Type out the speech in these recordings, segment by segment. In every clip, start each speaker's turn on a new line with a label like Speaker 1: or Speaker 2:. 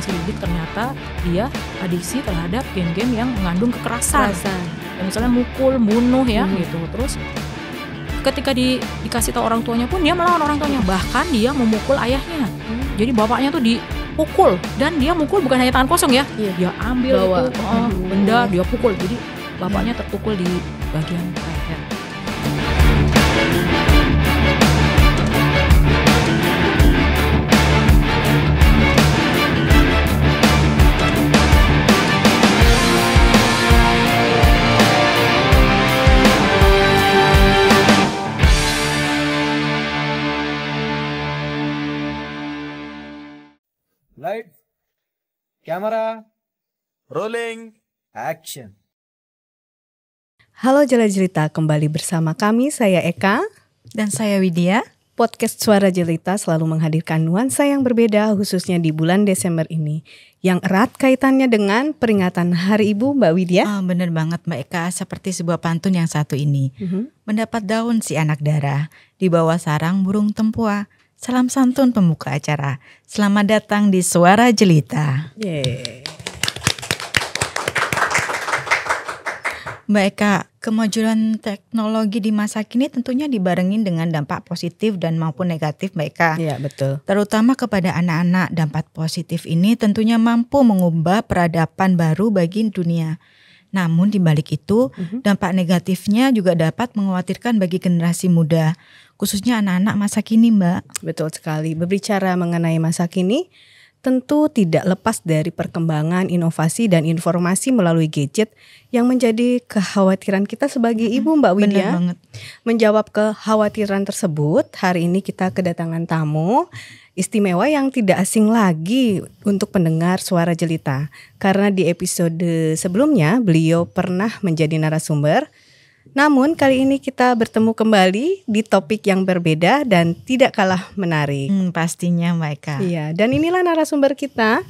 Speaker 1: Selidik ternyata dia adiksi terhadap game-game yang mengandung kekerasan. Ya, misalnya mukul, bunuh ya gitu. Terus ketika dikasih tahu orang tuanya pun dia melawan orang tuanya, bahkan dia memukul ayahnya. Jadi bapaknya tuh dipukul, dan dia mukul bukan hanya tangan kosong ya. Dia ambil itu benda, dia pukul. Jadi bapaknya terpukul di bagian leher.
Speaker 2: Lights, camera,
Speaker 3: rolling,
Speaker 2: action.
Speaker 4: Halo Jala Jelita, kembali bersama kami, saya Eka
Speaker 5: dan saya Widya.
Speaker 4: Podcast Suara Jelita selalu menghadirkan nuansa yang berbeda, khususnya di bulan Desember ini, yang erat kaitannya dengan peringatan Hari Ibu, Mbak Widya.
Speaker 5: Bener banget Mbak Eka, seperti sebuah pantun yang satu ini. Mendapat daun si anak dara, di bawah sarang burung tempua. Salam santun pembuka acara. Selamat datang di Suara Jelita. Mbak Eka, kemajuan teknologi di masa kini tentunya dibarengin dengan dampak positif dan maupun negatif Mbak Eka.
Speaker 4: Iya, betul.
Speaker 5: Terutama kepada anak-anak, dampak positif ini tentunya mampu mengubah peradaban baru bagi dunia. Namun di balik itu, dampak negatifnya juga dapat mengkhawatirkan bagi generasi muda, khususnya anak-anak masa kini, Mbak.
Speaker 4: Betul sekali. Berbicara mengenai masa kini, tentu tidak lepas dari perkembangan inovasi dan informasi melalui gadget yang menjadi kekhawatiran kita sebagai ibu, Mbak Widya.
Speaker 5: Benar banget.
Speaker 4: Menjawab kekhawatiran tersebut, hari ini kita kedatangan tamu istimewa yang tidak asing lagi untuk pendengar Suara Jelita. Karena di episode sebelumnya beliau pernah menjadi narasumber. Namun kali ini kita bertemu kembali di topik yang berbeda dan tidak kalah menarik.
Speaker 5: Pastinya Mbak Eka.
Speaker 4: Iya, dan inilah narasumber kita.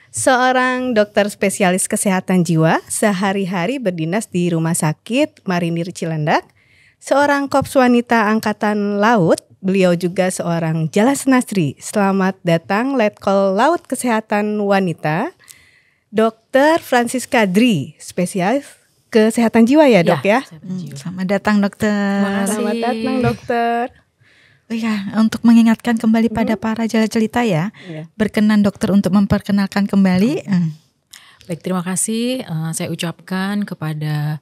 Speaker 4: Seorang dokter spesialis kesehatan jiwa, sehari-hari berdinas di Rumah Sakit Marinir Cilandak. Seorang korps wanita angkatan laut, beliau juga seorang Jala Senastri. Selamat datang Letkol Laut Kesehatan Wanita, Dr. Francisca Dri, spesialis kesehatan jiwa ya dok ya?
Speaker 5: Selamat datang dokter.
Speaker 4: Selamat datang dokter.
Speaker 5: Untuk mengingatkan kembali pada para Jala Jelita ya, berkenan dokter untuk memperkenalkan kembali.
Speaker 1: Baik, terima kasih saya ucapkan kepada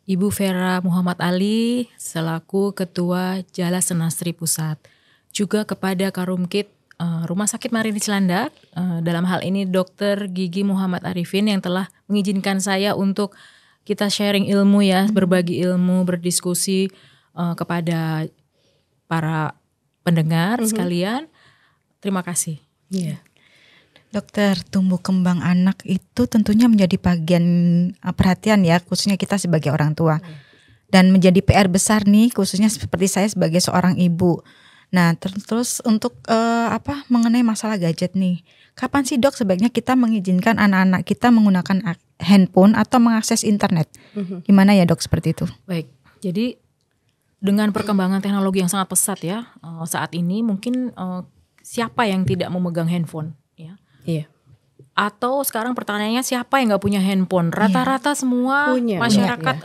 Speaker 1: Ibu Vera Muhammad Ali selaku Ketua Jala Senastri Pusat, juga kepada Karumkit Rumah Sakit Marinir Cilandak, dalam hal ini Dr. Gigi Muhammad Arifin yang telah mengizinkan saya untuk kita sharing ilmu ya, berbagi ilmu, berdiskusi kepada para pendengar sekalian. Terima kasih.
Speaker 5: Dokter, tumbuh kembang anak itu tentunya menjadi bagian perhatian ya, khususnya kita sebagai orang tua. Dan menjadi PR besar nih, khususnya seperti saya sebagai seorang ibu. Nah, terus untuk mengenai masalah gadget nih. Kapan sih dok sebaiknya kita mengizinkan anak-anak kita menggunakan handphone atau mengakses internet? Gimana ya dok seperti itu?
Speaker 1: Baik, jadi dengan perkembangan teknologi yang sangat pesat ya, saat ini mungkin siapa yang tidak memegang handphone ya?
Speaker 4: Iya.
Speaker 1: Atau sekarang pertanyaannya siapa yang nggak punya handphone? Rata-rata semua masyarakat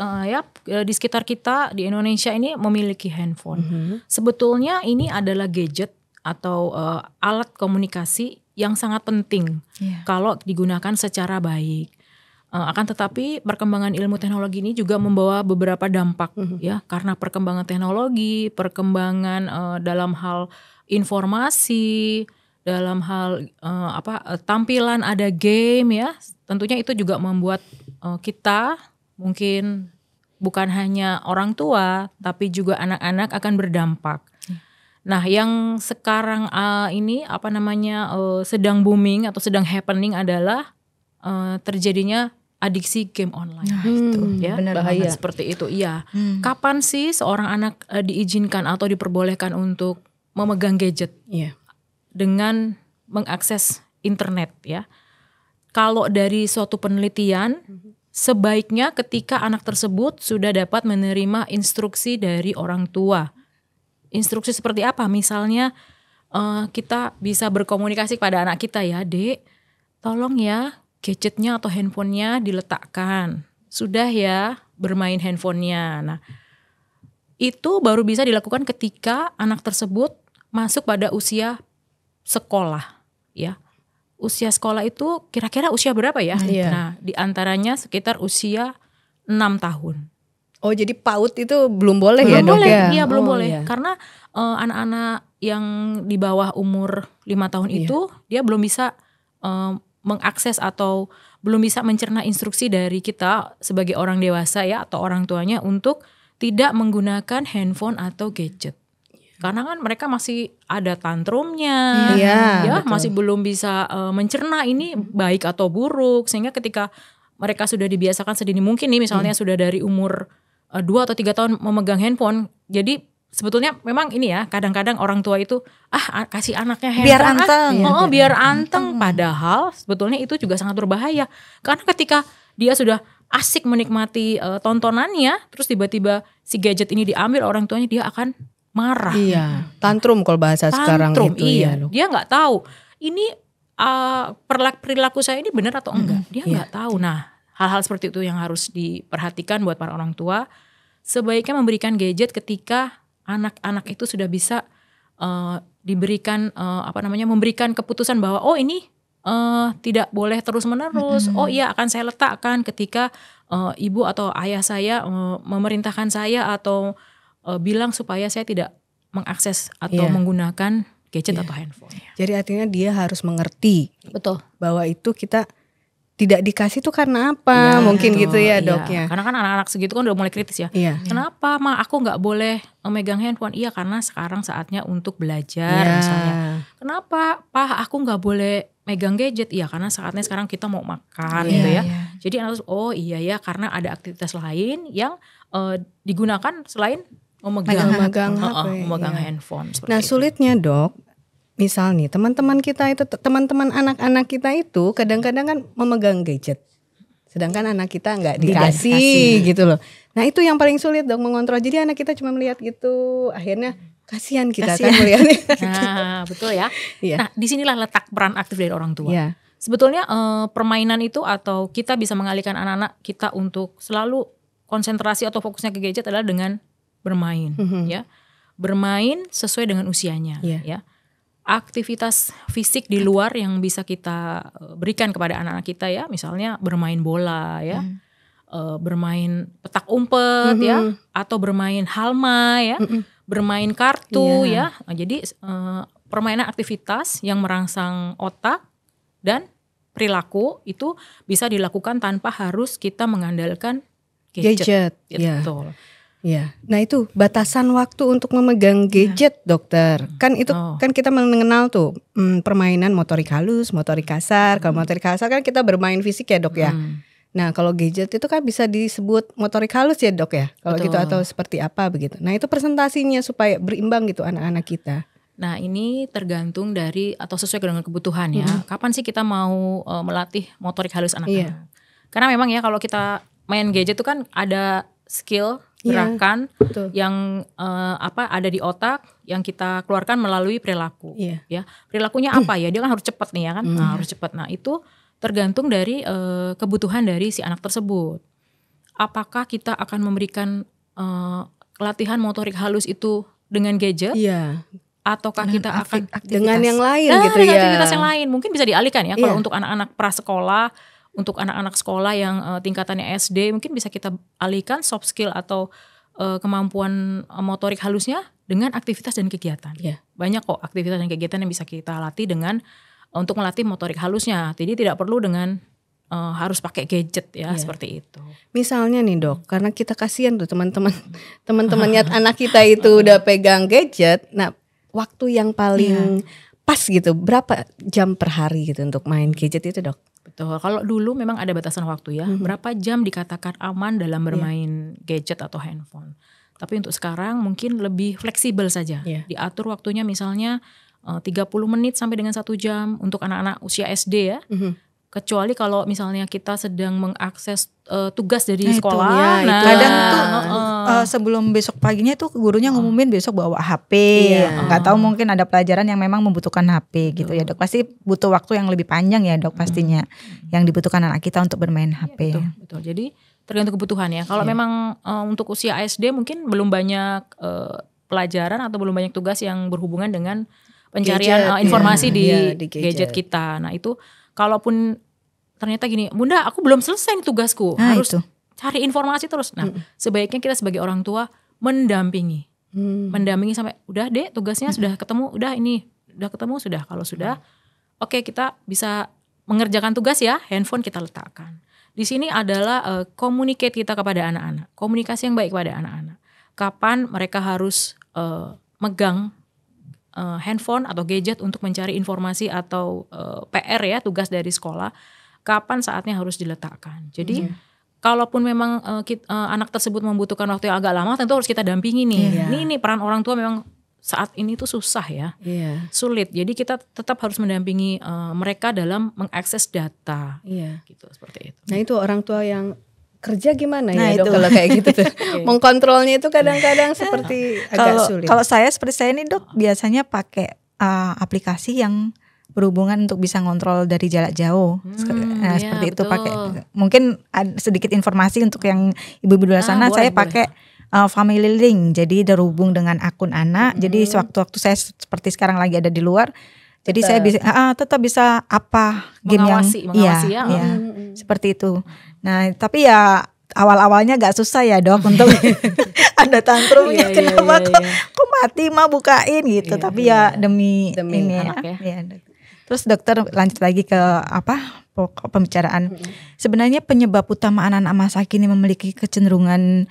Speaker 1: di sekitar kita di Indonesia ini memiliki handphone. Sebetulnya ini adalah gadget atau alat komunikasi yang sangat penting kalau digunakan secara baik. Akan tetapi perkembangan ilmu teknologi ini juga membawa beberapa dampak ya, karena perkembangan teknologi, perkembangan dalam hal informasi, dalam hal tampilan ada game ya, tentunya itu juga membuat kita mungkin bukan hanya orang tua tapi juga anak-anak akan berdampak. Nah, yang sekarang ini sedang booming atau sedang happening adalah terjadinya adiksi game online.
Speaker 5: Itu
Speaker 1: ya,
Speaker 4: bahaya
Speaker 1: seperti itu. Iya. Kapan sih seorang anak diizinkan atau diperbolehkan untuk memegang gadget?
Speaker 4: Iya.
Speaker 1: Dengan mengakses internet ya. Kalau dari suatu penelitian sebaiknya ketika anak tersebut sudah dapat menerima instruksi dari orang tua. Instruksi seperti apa? Misalnya kita bisa berkomunikasi kepada anak kita, ya, Dek, tolong ya gadgetnya atau handphonenya diletakkan. Sudah ya bermain handphonenya. Nah, itu baru bisa dilakukan ketika anak tersebut masuk pada usia sekolah, ya. Usia sekolah itu kira-kira usia berapa ya? Nah, diantaranya sekitar usia 6 tahun.
Speaker 4: Oh, jadi PAUD itu belum boleh ya, Dok?
Speaker 1: Iya, belum boleh. Iya. Karena anak-anak yang di bawah umur 5 tahun itu dia belum bisa mengakses atau belum bisa mencerna instruksi dari kita sebagai orang dewasa, ya, atau orang tuanya untuk tidak menggunakan handphone atau gadget. Karena kan mereka masih ada tantrumnya, masih belum bisa mencerna ini baik atau buruk, sehingga ketika mereka sudah dibiasakan sedini mungkin nih, misalnya sudah dari umur 2 atau 3 tahun memegang handphone, jadi sebetulnya memang ini ya, kadang-kadang orang tua itu kasih anaknya handphone
Speaker 5: biar anteng,
Speaker 1: biar anteng, padahal sebetulnya itu juga sangat berbahaya, karena ketika dia sudah asik menikmati tontonannya, terus tiba-tiba si gadget ini diambil orang tuanya, dia akan marah.
Speaker 4: Iya, tantrum kalau bahasa sekarang itu.
Speaker 1: Iya, dia nggak tahu ini perilaku saya ini benar atau enggak. Dia nggak tahu. Nah, hal-hal seperti itu yang harus diperhatikan buat para orang tua. Sebaiknya memberikan gadget ketika anak-anak itu sudah bisa diberikan memberikan keputusan bahwa ini tidak boleh terus-menerus. Oh iya, akan saya letakkan ketika ibu atau ayah saya memerintahkan saya atau bilang supaya saya tidak mengakses atau menggunakan gadget atau handphone.
Speaker 4: Jadi artinya dia harus mengerti,
Speaker 1: betul,
Speaker 4: bahwa itu kita tidak dikasih tuh karena apa, mungkin betul, gitu ya, Dok, ya.
Speaker 1: Karena kan anak-anak segitu kan udah mulai kritis ya. Kenapa, Ma, aku nggak boleh memegang handphone? Iya, karena sekarang saatnya untuk belajar misalnya. Kenapa, Pa, aku nggak boleh megang gadget? Iya, karena saatnya sekarang kita mau makan gitu ya. Jadi anak iya ya, karena ada aktivitas lain yang digunakan selain memegang handphone.
Speaker 4: Nah, sulitnya, Dok, misal nih teman-teman kita itu, teman-teman anak-anak kita itu kadang-kadang kan memegang gadget, sedangkan anak kita nggak dikasih gitu loh. Nah, itu yang paling sulit, Dok, mengontrol. Jadi anak kita cuma melihat gitu, akhirnya kasihan kita kan melihatnya.
Speaker 1: Nah, betul ya. Nah, disinilah letak peran aktif dari orang tua. Sebetulnya permainan itu atau kita bisa mengalihkan anak-anak kita untuk selalu konsentrasi atau fokusnya ke gadget adalah dengan bermain, ya, bermain sesuai dengan usianya, ya. Aktivitas fisik di luar yang bisa kita berikan kepada anak-anak kita, ya, misalnya bermain bola, ya, bermain petak umpet, ya, atau bermain halma, ya, bermain kartu, ya. Nah, jadi permainan aktivitas yang merangsang otak dan perilaku itu bisa dilakukan tanpa harus kita mengandalkan gadget. Betul.
Speaker 4: Ya, nah itu batasan waktu untuk memegang gadget, Dokter. Kan itu kan kita mengenal tuh permainan motorik halus, motorik kasar. Kalau motorik kasar kan kita bermain fisik ya, Dok, ya. Nah, kalau gadget itu kan bisa disebut motorik halus ya, Dok, ya. Kalau gitu atau seperti apa begitu. Nah, itu presentasinya supaya berimbang gitu anak-anak kita.
Speaker 1: Nah, ini tergantung dari atau sesuai dengan kebutuhan ya. Kapan sih kita mau melatih motorik halus anak-anak? Karena memang ya kalau kita main gadget itu kan ada skill gerakan yang ada di otak yang kita keluarkan melalui perilaku, ya. Perilakunya apa ya? Dia kan harus cepat nih ya kan, harus cepat. Nah, itu tergantung dari kebutuhan dari si anak tersebut. Apakah kita akan memberikan latihan motorik halus itu dengan gadget? Ataukah kita akan
Speaker 4: dengan yang lain gitu
Speaker 1: dengan
Speaker 4: ya?
Speaker 1: Aktivitas yang lain mungkin bisa dialihkan ya. Kalau untuk anak-anak prasekolah, untuk anak-anak sekolah yang tingkatannya SD, mungkin bisa kita alihkan soft skill atau kemampuan motorik halusnya dengan aktivitas dan kegiatan. Banyak kok aktivitas dan kegiatan yang bisa kita latih dengan untuk melatih motorik halusnya. Jadi tidak perlu dengan harus pakai gadget ya, seperti itu.
Speaker 4: Misalnya nih, Dok, karena kita kasihan tuh teman-temannya anak kita itu udah pegang gadget. Nah, waktu yang paling pas gitu, berapa jam per hari gitu untuk main gadget itu, Dok?
Speaker 1: Betul, kalau dulu memang ada batasan waktu ya, berapa jam dikatakan aman dalam bermain gadget atau handphone. Tapi untuk sekarang mungkin lebih fleksibel saja, diatur waktunya misalnya 30 menit sampai dengan 1 jam untuk anak-anak usia SD ya. Kecuali kalau misalnya kita sedang mengakses tugas dari
Speaker 5: Nah, itu,
Speaker 1: sekolah.
Speaker 4: ya, itu.
Speaker 5: Kadang tuh sebelum besok paginya tuh gurunya ngumumin besok bawa HP.
Speaker 4: Iya.
Speaker 5: Nggak tahu mungkin ada pelajaran yang memang membutuhkan HP gitu ya dok. Pasti butuh waktu yang lebih panjang ya dok pastinya. Yang dibutuhkan anak kita untuk bermain HP.
Speaker 1: Betul. Jadi tergantung kebutuhan ya. Kalau memang untuk usia SD mungkin belum banyak pelajaran atau belum banyak tugas yang berhubungan dengan pencarian
Speaker 4: Gadget,
Speaker 1: informasi
Speaker 4: ya.
Speaker 1: di
Speaker 4: Di
Speaker 1: gadget kita. Nah itu kalaupun ternyata gini, Bunda aku belum selesai nih tugasku,
Speaker 5: Nah,
Speaker 1: harus
Speaker 5: itu.
Speaker 1: cari informasi terus. Nah sebaiknya kita sebagai orang tua mendampingi. Mendampingi sampai udah deh tugasnya sudah ketemu, udah ketemu sudah. Kalau sudah oke, kita bisa mengerjakan tugas ya, handphone kita letakkan. Di sini adalah communicate kita kepada anak-anak, komunikasi yang baik kepada anak-anak. Kapan mereka harus megang handphone atau gadget untuk mencari informasi atau PR ya, tugas dari sekolah, kapan saatnya harus diletakkan. Jadi kalaupun memang anak tersebut membutuhkan waktu yang agak lama, tentu harus kita dampingi nih. Ini peran orang tua memang saat ini tuh susah ya, sulit. Jadi kita tetap harus mendampingi mereka dalam mengakses data, gitu seperti itu.
Speaker 4: Nah itu orang tua yang kerja gimana
Speaker 5: Nah,
Speaker 4: ya dok
Speaker 5: itu.
Speaker 4: kalau kayak gitu tuh. Mengkontrolnya itu kadang-kadang seperti agak sulit.
Speaker 5: Kalau saya seperti saya ini dok biasanya pakai aplikasi yang berhubungan untuk bisa ngontrol dari jarak jauh. Seperti itu
Speaker 1: betul.
Speaker 5: pakai. Mungkin sedikit informasi untuk yang ibu-ibu di luar sana.
Speaker 1: Boleh,
Speaker 5: Saya pakai Family Link, jadi terhubung dengan akun anak. Jadi sewaktu-waktu saya seperti sekarang lagi ada di luar, jadi saya bisa tetap bisa apa game
Speaker 1: Mengawasi ya.
Speaker 5: Seperti itu. Nah tapi ya awal-awalnya agak susah ya dok untuk ada tantrumnya, kenapa kok mati mah bukain gitu. Tapi ya demi ini
Speaker 1: anak ya.
Speaker 5: Terus dokter lanjut lagi ke pokok pembicaraan. Sebenarnya penyebab utama anak-anak masa kini memiliki kecanduan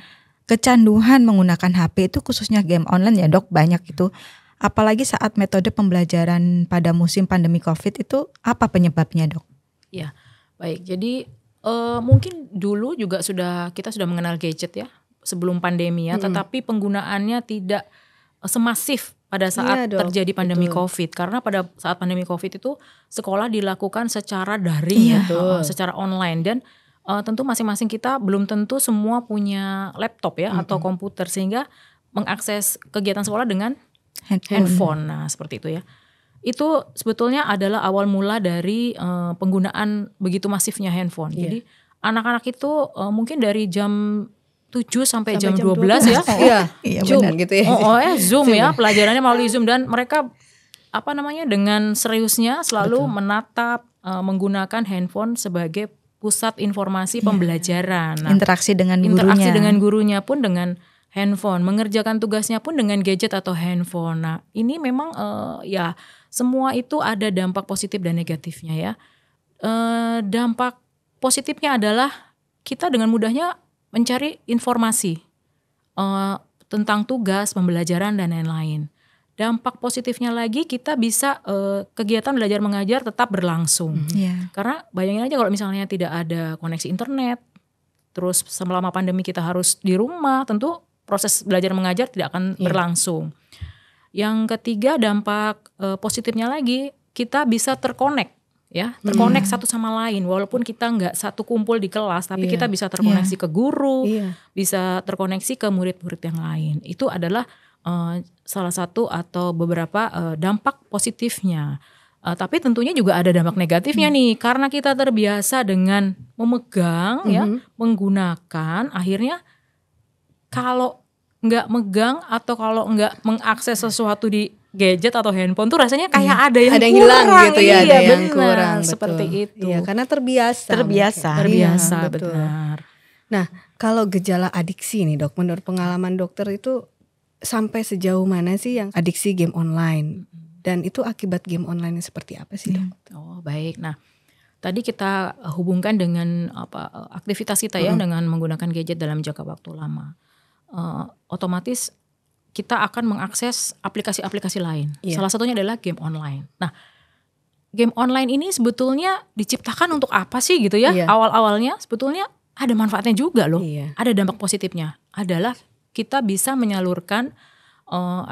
Speaker 5: menggunakan HP itu khususnya game online ya dok, banyak itu. Apalagi saat metode pembelajaran pada musim pandemi COVID itu apa penyebabnya dok?
Speaker 1: Ya, baik. Jadi mungkin dulu juga kita sudah mengenal gadget ya sebelum pandemi ya, tetapi penggunaannya tidak semasif pada saat terjadi pandemi COVID. Karena pada saat pandemi COVID itu sekolah dilakukan secara daring secara online, dan tentu masing-masing kita belum tentu semua punya laptop ya atau komputer sehingga mengakses kegiatan sekolah dengan handphone. Nah seperti itu ya. Itu sebetulnya adalah awal mula dari penggunaan begitu masifnya handphone. Jadi anak-anak itu mungkin dari jam 7 sampai jam 12 ya.
Speaker 4: Iya, Zoom gitu ya.
Speaker 1: Zoom ya, pelajarannya melalui Zoom, dan mereka dengan seriusnya selalu menatap menggunakan handphone sebagai pusat informasi pembelajaran. Nah,
Speaker 5: interaksi dengan
Speaker 1: gurunya pun dengan handphone, mengerjakan tugasnya pun dengan gadget atau handphone. Nah, ini memang semua itu ada dampak positif dan negatifnya ya. Dampak positifnya adalah kita dengan mudahnya mencari informasi tentang tugas, pembelajaran dan lain-lain. Dampak positifnya lagi kita bisa kegiatan belajar mengajar tetap berlangsung. Karena bayangin aja kalau misalnya tidak ada koneksi internet, terus selama pandemi kita harus di rumah, tentu proses belajar mengajar tidak akan berlangsung. Yang ketiga dampak positifnya lagi, kita bisa terkonek satu sama lain. Walaupun kita nggak satu kumpul di kelas, tapi kita bisa terkoneksi ke guru, bisa terkoneksi ke murid-murid yang lain. Itu adalah salah satu atau beberapa dampak positifnya. Tapi tentunya juga ada dampak negatifnya nih, karena kita terbiasa dengan memegang menggunakan, akhirnya kalau nggak megang atau kalau nggak mengakses sesuatu di gadget atau handphone tuh rasanya kayak ada yang kurang,
Speaker 4: hilang gitu ya, ada yang
Speaker 1: benar,
Speaker 4: kurang,
Speaker 1: seperti itu.
Speaker 4: Iya, karena terbiasa,
Speaker 1: benar.
Speaker 4: Nah, kalau gejala adiksi nih dok, menurut pengalaman dokter itu sampai sejauh mana sih yang adiksi game online? Dan itu akibat game online seperti apa sih dok?
Speaker 1: Oh baik, nah tadi kita hubungkan dengan aktivitas kita ya dengan menggunakan gadget dalam jangka waktu lama. Otomatis kita akan mengakses aplikasi-aplikasi lain. Salah satunya adalah game online. Nah, game online ini sebetulnya diciptakan untuk apa sih gitu ya? Awal-awalnya sebetulnya ada manfaatnya juga loh. Ada dampak positifnya. Adalah kita bisa menyalurkan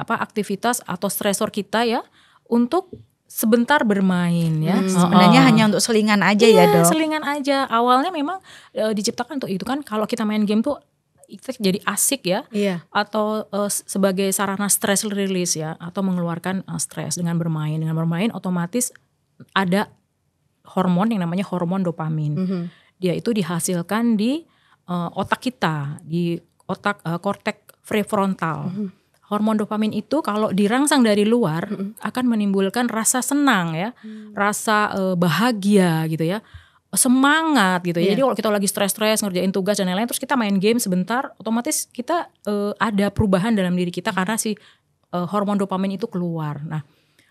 Speaker 1: aktivitas atau stresor kita ya untuk sebentar bermain ya.
Speaker 5: Sebenarnya hanya untuk selingan aja ya Dok.
Speaker 1: Selingan aja. Awalnya memang diciptakan untuk itu kan. Kalau kita main game tuh itu jadi asik ya. Atau sebagai sarana stress release ya. Atau mengeluarkan stres dengan bermain. Dengan bermain otomatis ada hormon yang namanya hormon dopamin. Dia itu dihasilkan di otak kita, di otak korteks prefrontal. Hormon dopamin itu kalau dirangsang dari luar akan menimbulkan rasa senang ya, rasa bahagia gitu ya, semangat gitu ya. Jadi kalau kita lagi stres-stres ngerjain tugas dan lain-lain, terus kita main game sebentar, otomatis kita ada perubahan dalam diri kita karena si hormon dopamin itu keluar. Nah,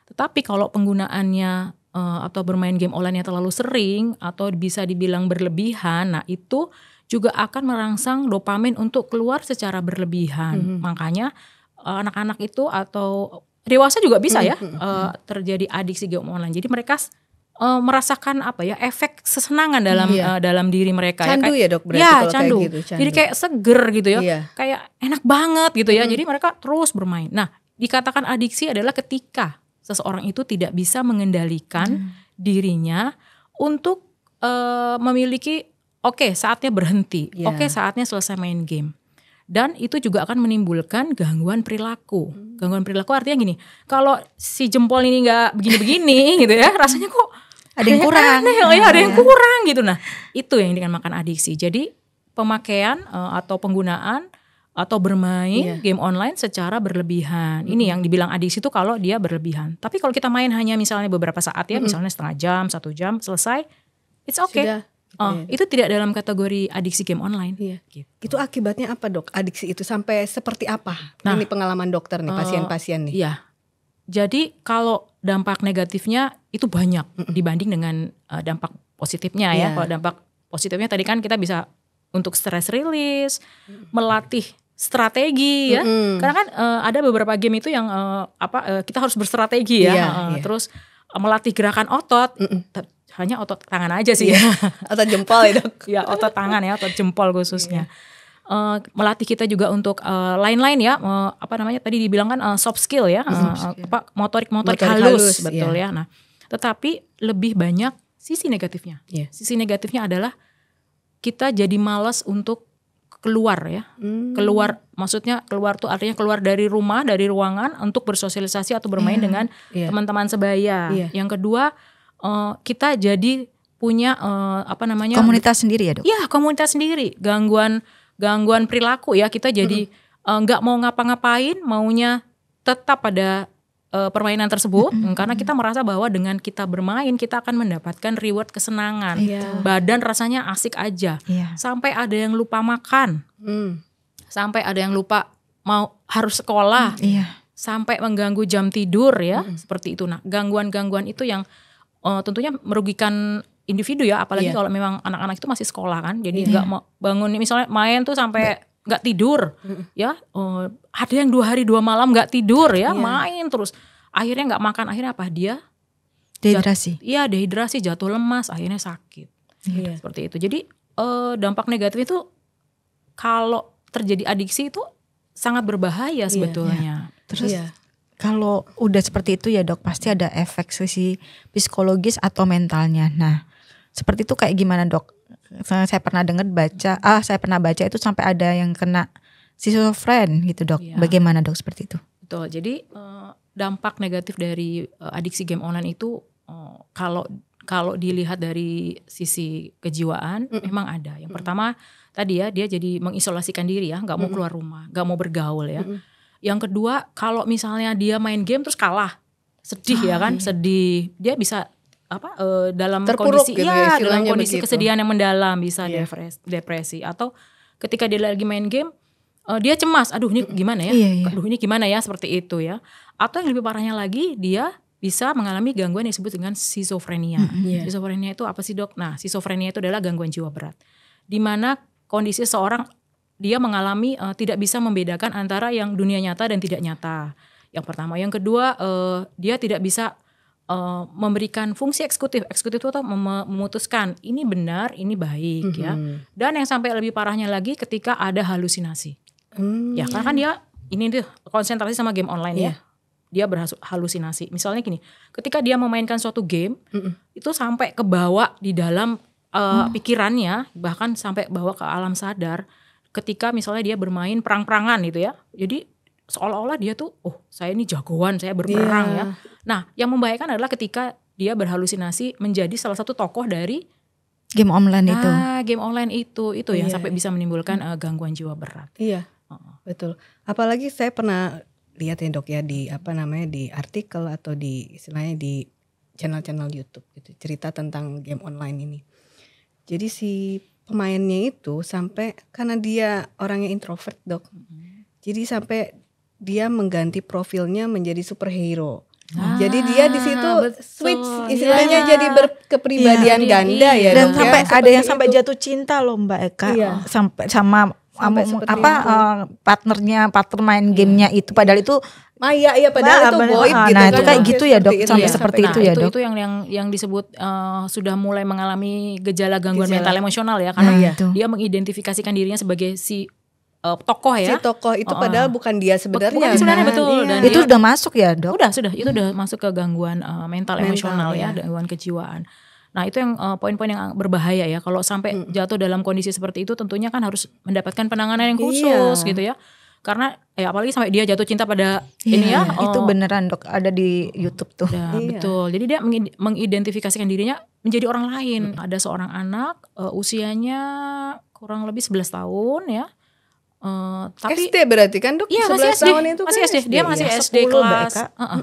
Speaker 1: tetapi kalau penggunaannya atau bermain game online yang terlalu sering atau bisa dibilang berlebihan, nah itu juga akan merangsang dopamin untuk keluar secara berlebihan. Makanya anak-anak itu atau dewasa juga bisa ya terjadi adiksi game online. Jadi mereka merasakan apa ya, efek kesenangan dalam diri mereka.
Speaker 4: Candu ya Dok berarti
Speaker 1: ya,
Speaker 4: kalau
Speaker 1: candu.
Speaker 4: Kayak gitu, candu.
Speaker 1: Jadi kayak seger gitu ya, kayak enak banget gitu ya. Jadi mereka terus bermain. Nah, dikatakan adiksi adalah ketika seseorang itu tidak bisa mengendalikan dirinya untuk memiliki saatnya berhenti, saatnya selesai main game. Dan itu juga akan menimbulkan gangguan perilaku. Gangguan perilaku artinya gini, kalau si jempol ini nggak begini-begini gitu ya, rasanya kok
Speaker 5: ada yang kurang.
Speaker 1: Ada yang kurang gitu. Nah, itu yang dinamakan adiksi. Jadi pemakaian atau penggunaan atau bermain game online secara berlebihan. Ini yang dibilang adiksi itu kalau dia berlebihan. Tapi kalau kita main hanya misalnya beberapa saat ya, misalnya setengah jam, 1 jam, selesai, it's okay. Itu tidak dalam kategori adiksi game online.
Speaker 4: Gitu. Itu akibatnya apa Dok? Adiksi itu sampai seperti apa? Nah, ini pengalaman dokter nih, pasien-pasien nih.
Speaker 1: Iya. Jadi kalau dampak negatifnya itu banyak dibanding dengan dampak positifnya ya. Kalau dampak positifnya tadi kan kita bisa untuk stress release, melatih strategi ya. Karena kan ada beberapa game itu yang kita harus berstrategi ya. Terus melatih gerakan otot. Hanya otot tangan aja sih ya.
Speaker 4: Otot jempol ya Dok.
Speaker 1: Ya, otot tangan ya, otot jempol khususnya. Melatih kita juga untuk lain-lain ya, tadi dibilang kan soft skill ya, motorik halus betul ya. Nah, tetapi lebih banyak sisi negatifnya. Sisi negatifnya adalah kita jadi malas untuk keluar ya. Keluar, maksudnya keluar tuh artinya keluar dari rumah, dari ruangan untuk bersosialisasi atau bermain dengan teman-teman sebaya. Yang kedua, kita jadi punya
Speaker 5: komunitas sendiri ya Dok?
Speaker 1: Iya, komunitas sendiri. Gangguan perilaku ya, kita jadi nggak mau ngapa-ngapain, maunya tetap pada permainan tersebut karena kita merasa bahwa dengan kita bermain kita akan mendapatkan reward kesenangan. Badan rasanya asik aja. Sampai ada yang lupa makan. Sampai ada yang lupa harus sekolah. Sampai mengganggu jam tidur ya, seperti itu. Nah, gangguan-gangguan itu yang tentunya merugikan individu ya, apalagi kalau memang anak-anak itu masih sekolah kan, jadi nggak mau bangun misalnya main tuh sampai nggak tidur ya, ada yang 2 hari 2 malam nggak tidur ya, main terus, akhirnya nggak makan, akhirnya apa, dia
Speaker 5: dehidrasi.
Speaker 1: Dehidrasi, jatuh lemas, akhirnya sakit. Seperti itu. Jadi dampak negatif itu kalau terjadi adiksi itu sangat berbahaya sebetulnya.
Speaker 5: Terus kalau udah seperti itu ya Dok, pasti ada efek sisi psikologis atau mentalnya. Nah, seperti itu kayak gimana Dok? Saya pernah saya pernah baca itu sampai ada yang kena schizofren gitu Dok. Bagaimana Dok seperti itu? Betul. Jadi dampak negatif dari adiksi game online itu kalau dilihat dari sisi kejiwaan memang ada. Yang pertama tadi ya, dia jadi mengisolasikan diri ya, nggak mau keluar rumah, nggak mau bergaul ya. Yang kedua, kalau misalnya dia main game terus kalah, sedih ya kan, sedih. Dia bisa dalam
Speaker 4: terpuruk
Speaker 1: kondisi
Speaker 4: gitu ya,
Speaker 1: dalam kondisi
Speaker 4: begitu.
Speaker 1: kesedihan yang mendalam, bisa depresi atau ketika dia lagi main game dia cemas, aduh ini gimana ya? Aduh ini gimana ya, seperti itu ya. Atau yang lebih parahnya lagi, dia bisa mengalami gangguan yang disebut dengan schizofrenia. Schizofrenia itu apa sih Dok? Nah, schizofrenia itu adalah gangguan jiwa berat, di mana kondisi seorang dia mengalami tidak bisa membedakan antara yang dunia nyata dan tidak nyata. Yang pertama, yang kedua dia tidak bisa memberikan fungsi eksekutif. Eksekutif itu memutuskan ini benar, ini baik ya. Dan yang sampai lebih parahnya lagi ketika ada halusinasi. Ya karena kan dia ini tuh konsentrasi sama game online ya. dia berhalusinasi. Misalnya gini, ketika dia memainkan suatu game, itu sampai kebawa di dalam pikirannya, bahkan sampai bawa ke alam sadar. Ketika misalnya dia bermain perang-perangan gitu ya, jadi seolah-olah dia tuh, saya ini jagoan, saya berperang ya. Nah, yang membahayakan adalah ketika dia berhalusinasi menjadi salah satu tokoh dari
Speaker 5: game online itu.
Speaker 1: Game online itu yang sampai bisa menimbulkan gangguan jiwa berat.
Speaker 4: Iya, betul. Apalagi saya pernah lihat ya dok ya di di artikel atau di istilahnya di channel-channel YouTube gitu, cerita tentang game online ini. Jadi si pemainnya itu sampai karena dia orangnya introvert dok, jadi sampai dia mengganti profilnya menjadi superhero. Jadi dia di situ switch istilahnya jadi berkepribadian ganda ya.
Speaker 5: Dan
Speaker 4: dok,
Speaker 5: sampai
Speaker 4: ya,
Speaker 5: ada yang sampai jatuh cinta loh Mbak Eka, sampai sama partner main gamenya itu, padahal itu
Speaker 4: Maya ya, padahal itu goib gitu.
Speaker 5: Nah itu kayak gitu ya dok, sampai seperti itu ya dok.
Speaker 1: Itu yang disebut sudah mulai mengalami gejala gangguan mental emosional ya, karena dia mengidentifikasikan dirinya sebagai si tokoh ya.
Speaker 4: Si tokoh itu padahal bukan dia sebenarnya.
Speaker 1: Bukan sebenarnya, betul. Dan
Speaker 5: itu sudah masuk ya dok?
Speaker 1: Itu udah masuk ke gangguan mental emosional ya, gangguan kejiwaan. Nah itu yang poin-poin yang berbahaya ya. Kalau sampai jatuh dalam kondisi seperti itu, tentunya kan harus mendapatkan penanganan yang khusus gitu ya. Karena apalagi sampai dia jatuh cinta pada ini ya.
Speaker 5: Itu beneran dok, ada di YouTube tuh.
Speaker 1: Betul. Jadi dia mengidentifikasikan dirinya menjadi orang lain. Ada seorang anak usianya kurang lebih 11 tahun ya. Tapi
Speaker 4: SD berarti kan dok?
Speaker 1: Iya,
Speaker 4: 11 tahun itu
Speaker 1: masih
Speaker 4: kan
Speaker 1: SD. Dia masih SD kelas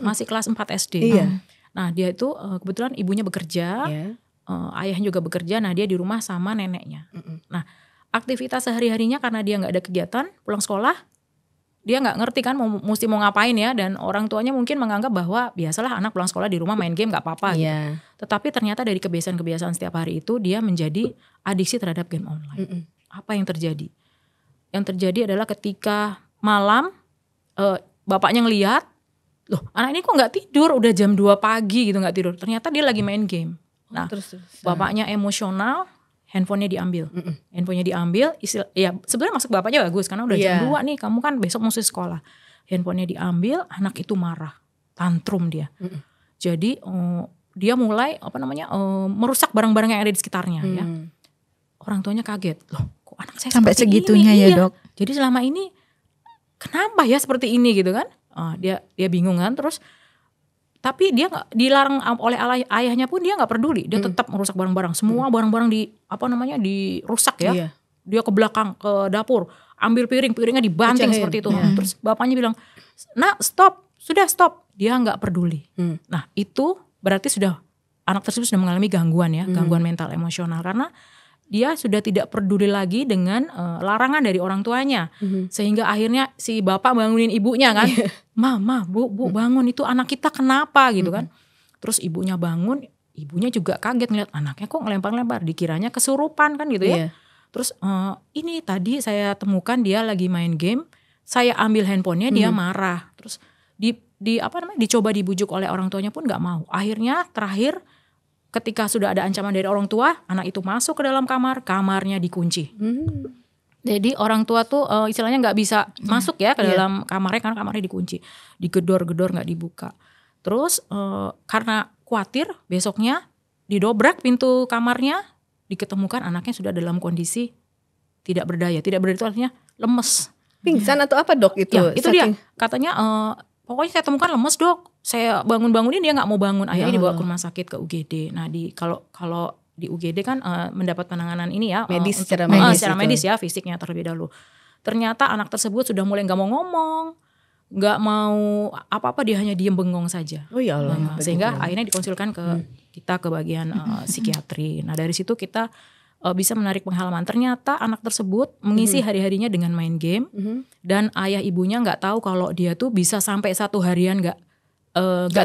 Speaker 1: masih kelas 4 SD.
Speaker 4: Iya.
Speaker 1: Nah dia itu kebetulan ibunya bekerja, ayahnya juga bekerja. Nah dia di rumah sama neneknya. Nah aktivitas sehari-harinya karena dia nggak ada kegiatan, pulang sekolah dia nggak ngerti kan mesti mau ngapain ya, dan orang tuanya mungkin menganggap bahwa biasalah anak pulang sekolah di rumah main game nggak apa-apa gitu. Tetapi ternyata dari kebiasaan-kebiasaan setiap hari itu dia menjadi adiksi terhadap game online. Apa yang terjadi? Yang terjadi adalah ketika malam bapaknya ngelihat, loh anak ini kok nggak tidur, udah jam 2 pagi gitu nggak tidur. Ternyata dia lagi main game. Nah bapaknya emosional, handphonenya diambil. Handphonenya diambil, ya sebenarnya maksud bapaknya bagus karena udah jam 2 nih, kamu kan besok mesti sekolah. Handphonenya diambil, anak itu marah, tantrum dia. Jadi dia mulai merusak barang-barang yang ada di sekitarnya ya. Orang tuanya kaget, loh kok anak saya
Speaker 5: sampai
Speaker 1: seperti
Speaker 5: segitunya
Speaker 1: ini?
Speaker 5: Ya dok.
Speaker 1: Jadi selama ini kenapa ya seperti ini gitu kan? Dia bingung kan, terus tapi dia nggak dilarang oleh ayahnya pun dia nggak peduli, dia tetap merusak barang-barang, semua barang-barang dirusak ya. Dia ke belakang ke dapur, ambil piringnya dibanting seperti itu. Terus bapaknya bilang, "Nak, stop, sudah stop." Dia nggak peduli. Nah itu berarti anak tersebut sudah mengalami gangguan ya, gangguan mental emosional, karena dia sudah tidak peduli lagi dengan larangan dari orang tuanya. Sehingga akhirnya si bapak bangunin ibunya kan. Mama, bu bangun, itu anak kita kenapa gitu kan. Terus ibunya bangun, ibunya juga kaget ngeliat anaknya kok ngelempar-lempar. Dikiranya kesurupan kan gitu ya. Terus ini tadi saya temukan dia lagi main game. Saya ambil handphonenya, dia marah. Terus dicoba dibujuk oleh orang tuanya pun gak mau. Akhirnya terakhir ketika sudah ada ancaman dari orang tua, anak itu masuk ke dalam kamarnya dikunci. Jadi orang tua tuh istilahnya nggak bisa masuk ya ke dalam kamarnya karena kamarnya dikunci, digedor-gedor nggak dibuka. Terus karena khawatir besoknya didobrak pintu kamarnya, diketemukan anaknya sudah dalam kondisi tidak berdaya. Tidak berdaya itu artinya lemes.
Speaker 4: Pingsan atau apa dok itu?
Speaker 1: Ya, itu dia katanya. Pokoknya saya temukan lemes dok, saya bangunin dia nggak mau bangun, akhirnya dibawa ke rumah sakit ke UGD. Nah kalau di UGD kan mendapat penanganan ini ya, secara medis ya, fisiknya terlebih dahulu. Ternyata anak tersebut sudah mulai nggak mau ngomong, nggak mau apa-apa, dia hanya diem bengong saja.
Speaker 4: Oh ya Allah.
Speaker 1: Sehingga akhirnya dikonsulkan ke kita ke bagian psikiatri. Nah dari situ kita bisa menarik pengalaman. Ternyata anak tersebut mengisi hari-harinya dengan main game, dan ayah ibunya nggak tahu kalau dia tuh bisa sampai 1 harian nggak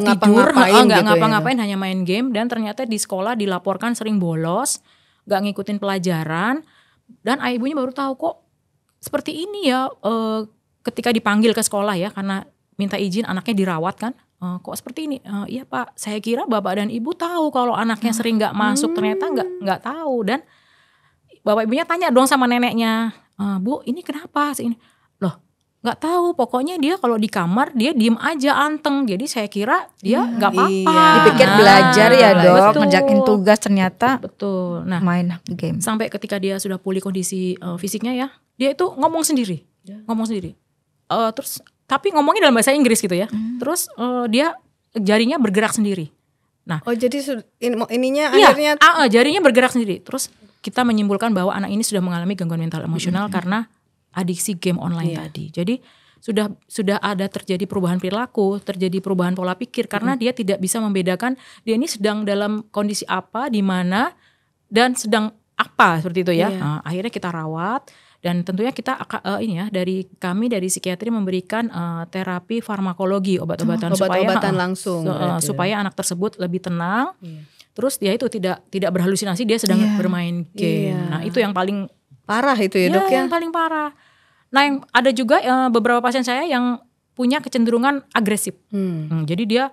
Speaker 1: tidur, nggak ngapa-ngapain, hanya main game. Dan ternyata di sekolah dilaporkan sering bolos, nggak ngikutin pelajaran, dan ayah ibunya baru tahu kok seperti ini ya ketika dipanggil ke sekolah ya, karena minta izin anaknya dirawat kan. Kok seperti ini? Iya Pak, saya kira Bapak dan Ibu tahu kalau anaknya sering nggak masuk, ternyata nggak tahu. Dan Bapak ibunya tanya dong sama neneknya, Bu ini kenapa sih ini? Loh nggak tahu, pokoknya dia kalau di kamar dia diem aja anteng. Jadi saya kira dia nggak apa-apa.
Speaker 5: Dipikir belajar ya dok,
Speaker 1: betul.
Speaker 5: ngerjain tugas ternyata
Speaker 1: betul. Nah,
Speaker 5: main game.
Speaker 1: sampai ketika dia sudah pulih kondisi fisiknya ya, dia itu ngomong sendiri. Terus tapi ngomongnya dalam bahasa Inggris gitu ya. Terus dia jarinya bergerak sendiri. Nah,
Speaker 4: jadi ininya
Speaker 1: iya,
Speaker 4: akhirnya
Speaker 1: jarinya bergerak sendiri. Terus kita menyimpulkan bahwa anak ini sudah mengalami gangguan mental emosional karena adiksi game online tadi. Jadi sudah ada terjadi perubahan perilaku, terjadi perubahan pola pikir karena dia tidak bisa membedakan dia ini sedang dalam kondisi apa, di mana dan sedang apa seperti itu ya. Nah, akhirnya kita rawat dan tentunya kita dari psikiatri memberikan terapi farmakologi, obat-obatan supaya anak tersebut lebih tenang. Terus dia itu tidak berhalusinasi, dia sedang bermain game. Nah, itu yang paling
Speaker 4: parah itu ya dok ya.
Speaker 1: Yang paling parah. Nah, yang ada juga beberapa pasien saya yang punya kecenderungan agresif. Jadi dia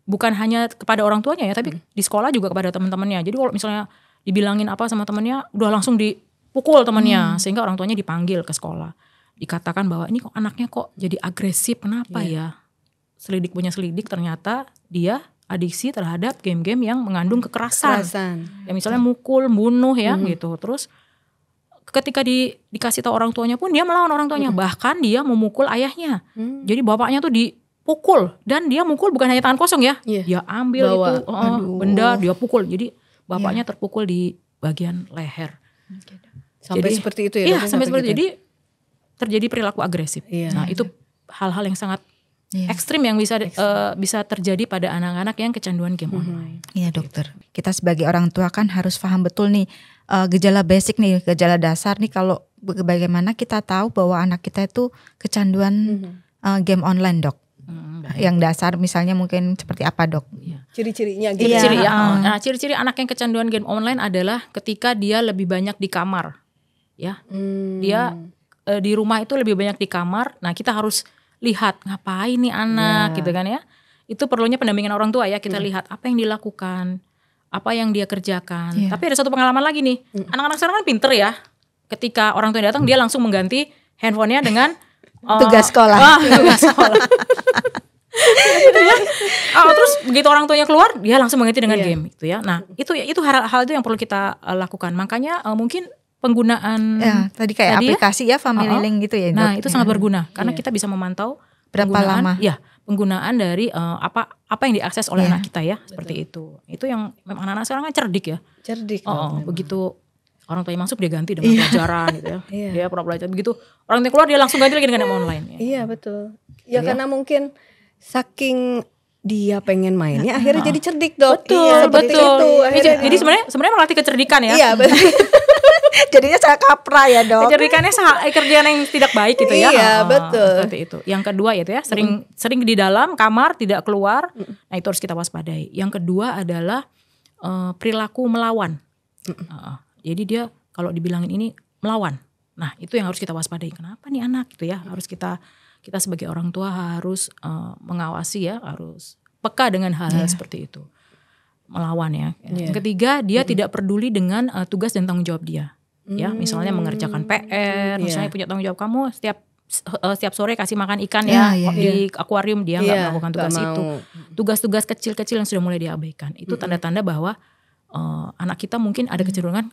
Speaker 1: bukan hanya kepada orang tuanya ya, tapi di sekolah juga kepada teman-temannya. Jadi kalau misalnya dibilangin apa sama temannya, udah langsung dipukul temannya, sehingga orang tuanya dipanggil ke sekolah. Dikatakan bahwa ini kok anaknya kok jadi agresif, kenapa ya? Selidik ternyata dia adiksi terhadap game-game yang mengandung kekerasan. Ya misalnya mukul, bunuh ya gitu. Terus ketika dikasih tahu orang tuanya pun dia melawan orang tuanya, bahkan dia memukul ayahnya. Jadi bapaknya tuh dipukul dan dia mukul bukan hanya tangan kosong ya, dia ambil benda dia pukul. Jadi bapaknya terpukul di bagian leher.
Speaker 4: Sampai seperti itu ya?
Speaker 1: Iya, sampai seperti itu. Jadi terjadi perilaku agresif. Nah itu hal-hal yang sangat ekstrim yang bisa terjadi pada anak-anak yang kecanduan game online.
Speaker 5: Iya dokter, kita sebagai orang tua kan harus paham betul nih gejala basic nih, gejala dasar nih, kalau bagaimana kita tahu bahwa anak kita itu kecanduan game online dok. Yang dasar misalnya mungkin seperti apa dok?
Speaker 4: Ciri-cirinya gitu.
Speaker 1: Nah, ciri-ciri anak yang kecanduan game online adalah ketika dia lebih banyak di kamar. Ya. Dia di rumah itu lebih banyak di kamar. Nah, kita harus lihat ngapain nih anak gitu kan ya. Itu perlunya pendampingan orang tua ya. Kita lihat apa yang dilakukan, apa yang dia kerjakan. Tapi ada satu pengalaman lagi nih. Anak-anak sekarang kan pinter ya. Ketika orang tua datang dia langsung mengganti handphonenya dengan
Speaker 5: tugas sekolah.
Speaker 1: Tugas sekolah. Terus begitu orang tuanya keluar dia langsung mengganti dengan game gitu ya. Nah, itu hal itu yang perlu kita lakukan. Makanya mungkin penggunaan
Speaker 5: tadi kayak aplikasi ya Family Link gitu ya.
Speaker 1: Nah, itu sangat berguna karena kita bisa memantau
Speaker 5: berapa lama
Speaker 1: penggunaan dari apa yang diakses oleh anak kita ya, seperti itu. Itu yang memang anak-anak sekarang kan cerdik ya.
Speaker 4: Cerdik.
Speaker 1: Begitu orang tuanya masuk dia ganti dengan pelajaran gitu ya. Dia pernah belajar, begitu orang tuanya keluar dia langsung ganti lagi dengan game online.
Speaker 4: Iya betul. Ya karena mungkin saking dia pengen mainnya akhirnya jadi cerdik dok.
Speaker 1: Betul. Jadi sebenarnya melatih kecerdikan ya.
Speaker 4: Iya betul.
Speaker 5: Jadinya saya kaprah ya dok.
Speaker 1: Kecerdikannya kerjaan yang tidak baik gitu ya.
Speaker 4: Iya betul.
Speaker 1: Seperti itu. Yang kedua itu ya sering di dalam kamar tidak keluar. Nah itu harus kita waspadai. Yang kedua adalah perilaku melawan. Jadi dia kalau dibilangin ini melawan. Nah itu yang harus kita waspadai. Kenapa nih anak gitu ya. Harus kita sebagai orang tua harus mengawasi ya. Harus peka dengan hal-hal seperti itu. Melawan ya. Yang ketiga dia tidak peduli dengan tugas dan tanggung jawab dia. Ya, misalnya mengerjakan PR, misalnya punya tanggung jawab kamu setiap sore kasih makan ikan di akuarium, dia nggak melakukan tugas itu. Tugas-tugas kecil-kecil yang sudah mulai diabaikan. Itu tanda-tanda bahwa anak kita mungkin ada kecenderungan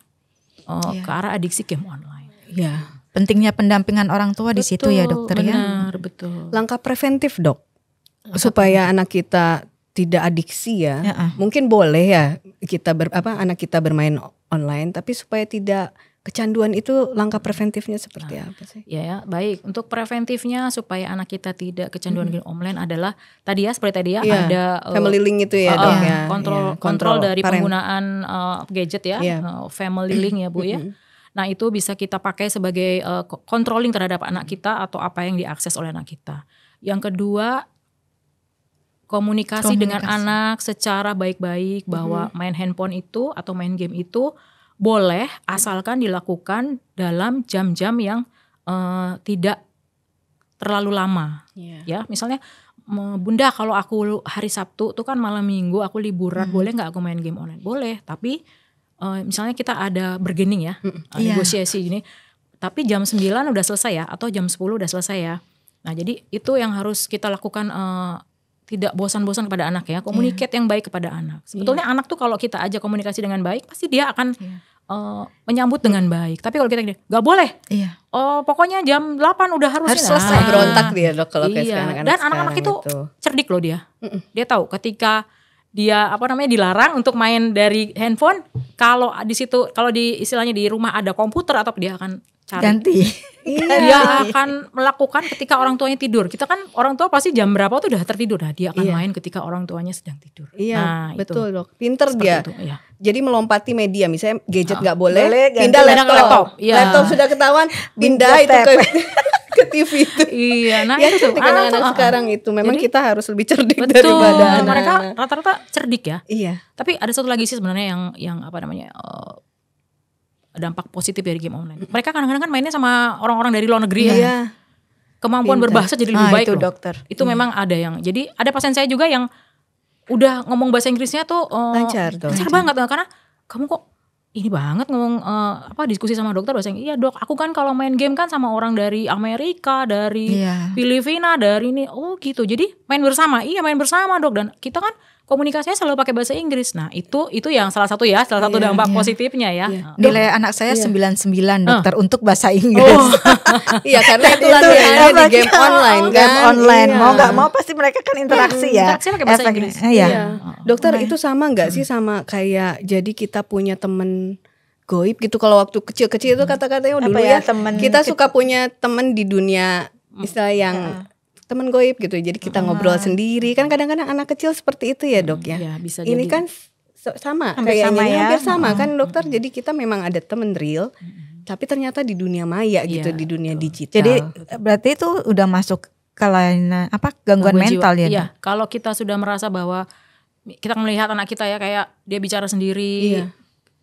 Speaker 1: ke arah adiksi game online.
Speaker 5: Iya. Pentingnya pendampingan orang tua di situ ya dokter ya.
Speaker 1: Betul.
Speaker 4: Langkah preventif dok supaya anak kita tidak adiksi ya. Mungkin boleh ya kita anak kita bermain online, tapi supaya tidak kecanduan itu langkah preventifnya seperti apa sih?
Speaker 1: Ya, baik. Untuk preventifnya supaya anak kita tidak kecanduan game online adalah tadi ya seperti tadi ya ada
Speaker 4: Family Link itu ya dok ya.
Speaker 1: Kontrol dari penggunaan gadget ya, Family Link ya Bu ya. Nah itu bisa kita pakai sebagai controlling terhadap anak kita atau apa yang diakses oleh anak kita. Yang kedua komunikasi dengan anak secara baik-baik bahwa main handphone itu atau main game itu boleh asalkan dilakukan dalam jam-jam yang tidak terlalu lama. Ya, misalnya Bunda kalau aku hari Sabtu tuh kan malam Minggu aku liburan, boleh nggak aku main game online? Boleh, tapi misalnya kita ada bargaining ya, negosiasi ini. tapi jam 9 udah selesai ya, atau jam 10 udah selesai ya. Nah jadi itu yang harus kita lakukan, tidak bosan-bosan kepada anak ya, communicate yang baik kepada anak. Sebetulnya anak tuh kalau kita ajak komunikasi dengan baik, pasti dia akan menyambut dengan baik. Tapi kalau kita gini, gak boleh. Pokoknya jam 8 udah harus
Speaker 4: selesai. Berontak dia Dok kalau kayak anak-anak.
Speaker 1: Dan anak-anak itu cerdik loh dia. Dia tahu ketika dia dilarang untuk main dari handphone, kalau di situ, kalau di istilahnya di rumah ada komputer atau dia akan cari.
Speaker 5: Ganti.
Speaker 1: Dia akan melakukan ketika orang tuanya tidur. Kita kan orang tua pasti jam berapa tuh udah tertidur. Nah, dia akan main ketika orang tuanya sedang tidur.
Speaker 4: Iya, betul Dok. Pinter dia.
Speaker 1: Itu, ya.
Speaker 4: Jadi melompati media, misalnya gadget nggak boleh, pindah laptop. Laptop sudah ketahuan, pindah itu ke TV itu.
Speaker 1: Iya, nah
Speaker 4: ya,
Speaker 1: itu
Speaker 4: anak-anak sekarang itu memang
Speaker 1: jadi,
Speaker 4: kita harus lebih cerdik
Speaker 1: betul,
Speaker 4: daripada anak-anak.
Speaker 1: Mereka rata-rata cerdik ya.
Speaker 4: Iya.
Speaker 1: Tapi ada satu lagi sih sebenarnya yang dampak positif dari game online. Mereka kadang-kadang kan mainnya sama orang-orang dari luar negeri ya. Kemampuan berbahasa jadi lebih baik
Speaker 5: itu
Speaker 1: loh.
Speaker 5: Dokter.
Speaker 1: Itu memang ada yang. Jadi ada pasien saya juga yang udah ngomong bahasa Inggrisnya tuh lancar banget karena kamu kok ini banget ngomong diskusi sama dokter bahasa Inggris. Iya dok, aku kan kalau main game kan sama orang dari Amerika, dari Filipina, dari ini. Oh gitu. Jadi main bersama. Iya main bersama dok. Dan kita kan komunikasinya selalu pakai bahasa Inggris. Nah itu yang salah satu dampak positifnya ya.
Speaker 5: Nilai anak saya 99 dokter untuk bahasa Inggris.
Speaker 4: Iya karena itu latihannya di game online kan.
Speaker 5: Game online mau nggak mau pasti mereka kan interaksi ya.
Speaker 1: Interaksi pakai bahasa Inggris.
Speaker 4: Dokter itu sama nggak sih sama kayak jadi kita punya temen goib gitu kalau waktu kecil-kecil itu kata-katanya dulu ya kita suka punya temen di dunia istilah yang teman goib gitu, jadi kita ngobrol sendiri kan kadang-kadang anak kecil seperti itu ya dok ya.
Speaker 1: Bisa
Speaker 4: ini
Speaker 1: jadi.
Speaker 4: Kan sama kayaknya hampir sama kan dokter. Jadi kita memang ada teman real, tapi ternyata di dunia maya gitu, di dunia digital.
Speaker 5: Jadi berarti itu udah masuk ke lain gangguan mental ya.
Speaker 1: Iya, kalau kita sudah merasa bahwa kita melihat anak kita ya kayak dia bicara sendiri,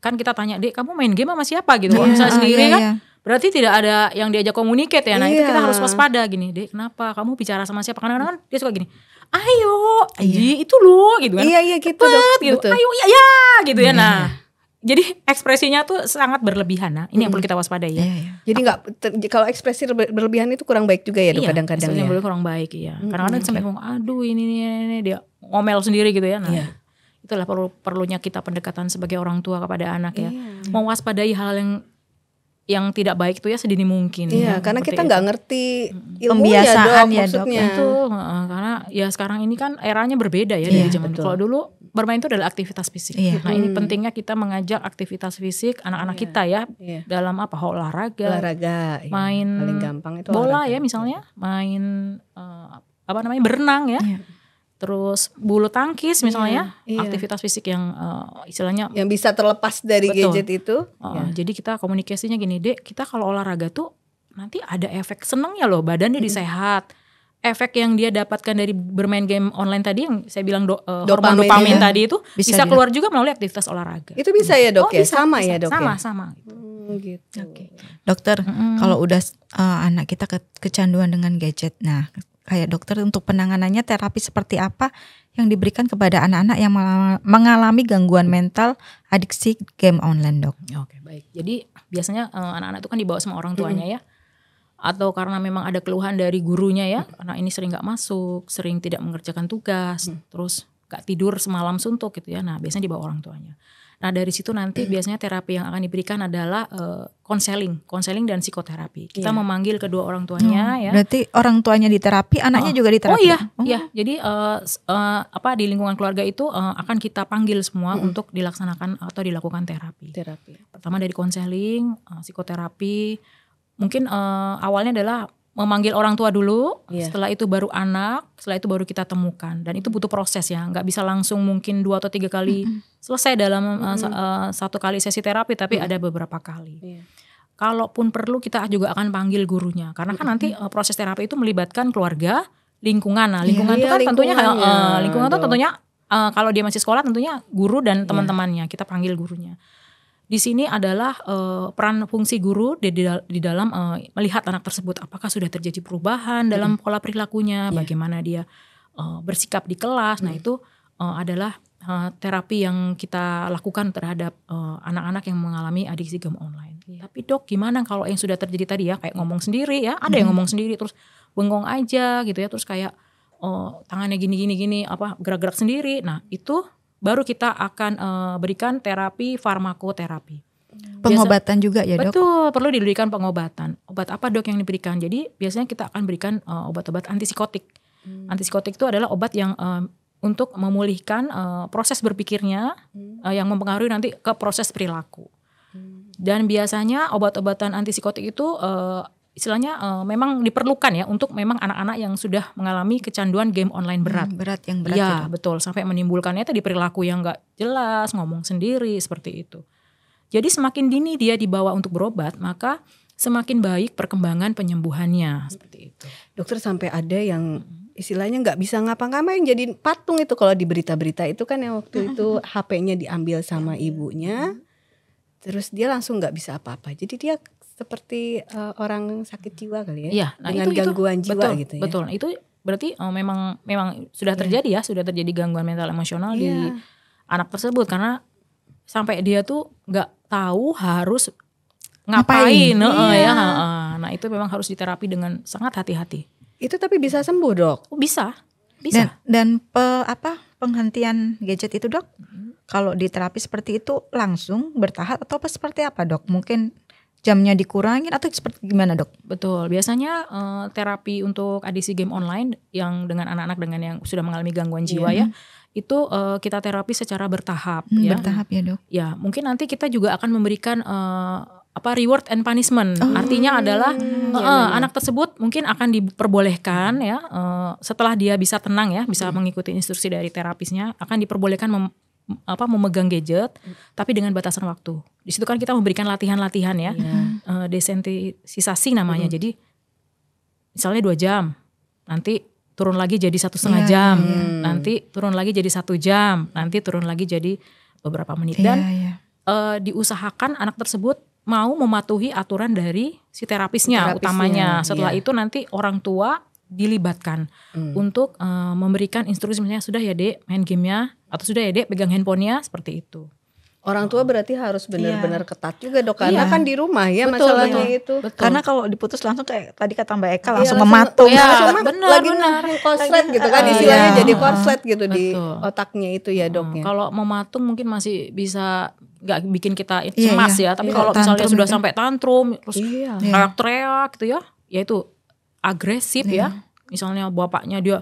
Speaker 1: kan kita tanya, Dek kamu main game sama siapa gitu? Kalau misalnya sendiri kan. Berarti tidak ada yang diajak communicate ya. Nah itu kita harus waspada gini. Dek kenapa kamu bicara sama siapa? Kadang-kadang kan dia suka gini. Ayo itu loh gitu kan.
Speaker 4: Iya gitu dok
Speaker 1: gitu. Ayo ya gitu ya. Nah jadi ekspresinya tuh sangat berlebihan. Nah ini yang perlu kita waspadai ya.
Speaker 4: Jadi kalau ekspresi berlebihan itu kurang baik juga ya dok kadang-kadang ya.
Speaker 1: Kurang baik ya. Kadang-kadang sampai ngomong aduh ini dia ngomel sendiri gitu ya. Nah itulah perlunya kita pendekatan sebagai orang tua kepada anak ya. Mewaspadai hal yang tidak baik itu ya sedini mungkin.
Speaker 4: Iya, karena kita nggak ngerti ilmunya
Speaker 5: pembiasaan
Speaker 4: dok, maksudnya.
Speaker 1: Itu karena ya sekarang ini kan eranya berbeda ya dari zaman dulu. Kalau dulu bermain itu adalah aktivitas fisik. Nah ini pentingnya kita mengajak aktivitas fisik anak-anak kita ya dalam olahraga, main
Speaker 4: paling gampang itu
Speaker 1: bola ya misalnya, main berenang ya. Terus bulu tangkis misalnya aktivitas fisik yang istilahnya
Speaker 4: yang bisa terlepas dari gadget itu.
Speaker 1: Jadi kita komunikasinya gini, Dek kita kalau olahraga tuh nanti ada efek senengnya loh, badannya disehat. Efek yang dia dapatkan dari bermain game online tadi yang saya bilang hormon dopamin tadi itu bisa keluar juga melalui aktivitas olahraga. Itu
Speaker 4: bisa ya dok ya?
Speaker 1: Bisa,
Speaker 4: sama
Speaker 1: bisa,
Speaker 4: ya dok
Speaker 1: sama
Speaker 4: gitu.
Speaker 5: Dokter kalau udah anak kita kecanduan dengan gadget, nah kayak dokter untuk penanganannya terapi seperti apa yang diberikan kepada anak-anak yang mengalami gangguan mental adiksi game online dok?
Speaker 1: Oke baik. Jadi biasanya anak-anak itu kan dibawa sama orang tuanya ya. Atau karena memang ada keluhan dari gurunya ya. Karena ini sering gak masuk, sering tidak mengerjakan tugas. Terus gak tidur semalam suntuk gitu ya. Nah biasanya dibawa orang tuanya. Nah dari situ nanti biasanya terapi yang akan diberikan adalah konseling dan psikoterapi. Kita memanggil kedua orang tuanya ya.
Speaker 5: Berarti orang tuanya diterapi, anaknya juga diterapi.
Speaker 1: Iya. Jadi di lingkungan keluarga itu akan kita panggil semua untuk dilaksanakan atau dilakukan terapi. Pertama dari konseling, psikoterapi. Mungkin awalnya adalah memanggil orang tua dulu, setelah itu baru anak, setelah itu baru kita temukan. Dan itu butuh proses ya, gak bisa langsung mungkin 2 atau 3 kali selesai dalam 1 kali sesi terapi, tapi ada beberapa kali. Kalaupun perlu kita juga akan panggil gurunya, karena kan nanti proses terapi itu melibatkan keluarga, lingkungan. Nah lingkungan itu kan tentunya, lingkungan itu tentunya kalau dia masih sekolah tentunya guru dan teman-temannya, kita panggil gurunya. Di sini adalah peran fungsi guru di dalam melihat anak tersebut apakah sudah terjadi perubahan dalam pola perilakunya, bagaimana dia bersikap di kelas. Nah itu adalah terapi yang kita lakukan terhadap anak-anak yang mengalami adiksi game online. Tapi dok, gimana kalau yang sudah terjadi tadi ya, kayak ngomong sendiri ya, ada yang ngomong sendiri terus bengong aja gitu ya, terus kayak tangannya gini, gerak-gerak sendiri. Nah itu baru kita akan berikan terapi farmakoterapi.
Speaker 5: Pengobatan juga ya dok?
Speaker 1: Betul, perlu diberikan pengobatan. Obat apa dok yang diberikan? Jadi biasanya kita akan berikan obat-obat antipsikotik. Antipsikotik itu adalah obat yang untuk memulihkan proses berpikirnya yang mempengaruhi nanti ke proses perilaku. Dan biasanya obat-obatan antipsikotik itu istilahnya memang diperlukan ya untuk memang anak-anak yang sudah mengalami kecanduan game online berat.
Speaker 5: Yang berat
Speaker 1: ya,
Speaker 5: ya
Speaker 1: betul, sampai menimbulkannya tadi perilaku yang gak jelas, ngomong sendiri seperti itu. Jadi semakin dini dia dibawa untuk berobat, maka semakin baik perkembangan penyembuhannya seperti itu.
Speaker 4: Dokter, sampai ada yang istilahnya nggak bisa ngapa-ngapain jadi patung itu kalau di berita-berita itu kan yang waktu itu HP-nya diambil sama ibunya, terus dia langsung nggak bisa apa-apa. Jadi dia seperti orang sakit jiwa kali ya,
Speaker 1: iya, nah
Speaker 4: dengan gangguan jiwa
Speaker 1: betul,
Speaker 4: gitu ya.
Speaker 1: Betul, itu berarti memang sudah terjadi ya, sudah terjadi gangguan mental emosional di anak tersebut karena sampai dia tuh nggak tahu harus ngapain. Nah itu memang harus diterapi dengan sangat hati-hati.
Speaker 4: Itu tapi bisa sembuh dok?
Speaker 1: Bisa.
Speaker 5: Dan penghentian gadget itu dok, kalau di terapi seperti itu langsung bertahap atau seperti apa dok? Mungkin jamnya dikurangin atau seperti gimana dok?
Speaker 1: Betul, biasanya terapi untuk adiksi game online yang dengan anak-anak dengan yang sudah mengalami gangguan jiwa ya, itu kita terapi secara bertahap.
Speaker 5: Bertahap ya dok?
Speaker 1: Ya mungkin nanti kita juga akan memberikan reward and punishment. Artinya adalah anak tersebut mungkin akan diperbolehkan ya setelah dia bisa tenang ya, bisa mengikuti instruksi dari terapisnya, akan diperbolehkan memegang gadget tapi dengan batasan waktu. Di situ kan kita memberikan latihan-latihan ya, desensitisasi namanya. Jadi misalnya 2 jam, nanti turun lagi jadi 1,5 jam, nanti turun lagi jadi 1 jam, nanti turun lagi jadi beberapa menit dan diusahakan anak tersebut mau mematuhi aturan dari si terapisnya utamanya. Setelah itu nanti orang tua dilibatkan untuk memberikan instruksi, misalnya sudah ya dek main gamenya, atau sudah ya dek pegang handphonenya, seperti itu.
Speaker 4: Orang tua berarti harus benar-benar ketat juga dok, karena kan di rumah ya masalahnya itu.
Speaker 5: Betul. Karena kalau diputus langsung kayak tadi kata Mbak Eka langsung mematung.
Speaker 1: Benar.
Speaker 4: Korslet gitu kan istilahnya, jadi korslet gitu di otaknya itu ya dok ya.
Speaker 1: Kalau mematung mungkin masih bisa nggak bikin kita cemas ya, tapi kalau misalnya sudah sampai tantrum terus teriak gitu ya itu agresif ya. Misalnya bapaknya dia